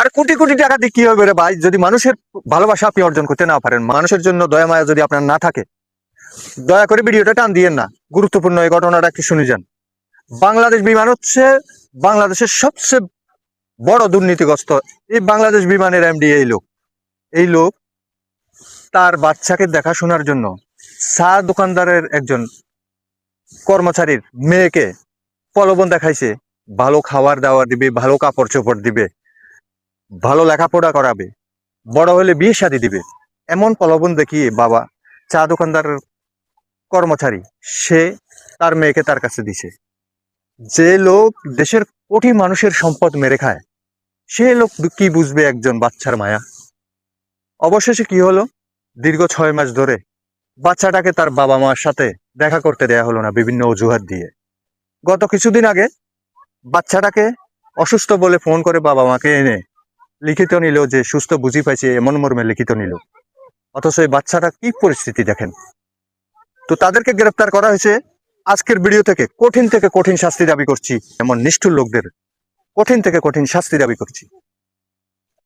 আর কোটি কোটি টাকা দিয়ে কি হবে রে ভাই, যদি মানুষের ভালোবাসা আপনি অর্জন করতে না পারেন, মানুষের জন্য দয়া মায়া যদি আপনার না থাকে, দয়া করে ভিডিওটা টান দিয়েন না। গুরুত্বপূর্ণ এই ঘটনাটা একটু শুনে যান। বাংলাদেশ বিমান হচ্ছে বাংলাদেশের সবচেয়ে বড় দুর্নীতিগ্রস্ত। এই বাংলাদেশ বিমানের এমডি এই লোক তার বাচ্চাকে দেখাশোনার জন্য চা দোকানদারের একজন কর্মচারীর মেয়েকে প্রলোভন দেখাইছে, ভালো খাবার দাবার দিবে, ভালো কাপড় চোপড় দিবে, ভালো লেখাপড়া করাবে, বড় হলে বিয়ে শাদী দিবে, এমন প্রলোভন দেখিয়ে বাবা চা দোকানদারের কর্মচারী সে তার মেয়েকে তার কাছে দিছে। যে লোক দেশের কোটি মানুষের সম্পদ মেরে খায়, সে লোক কি বুঝবে একজন বাচ্চার মায়া? অবশেষে কি হলো, দীর্ঘ 6 মাস ধরে বাচ্চাটাকে তার বাবা মার সাথে দেখা করতে দেয়া হলো না বিভিন্ন অজুহাত দিয়ে। গত কিছুদিন আগে বাচ্চাটাকে অসুস্থ বলে ফোন করে বাবা মাকে এনে লিখিত নিল যে সুস্থ বুঝি পাইছে, এমন মর্মে লিখিত নিল। অথচ এই বাচ্চাটা কি পরিস্থিতি দেখেন। তো তাদেরকে গ্রেফতার করা হয়েছে। আজকের ভিডিও থেকে কঠিন শাস্তি দাবি করছি, এমন নিষ্ঠুর লোকদের কঠিন থেকে কঠিন শাস্তি দাবি করছি।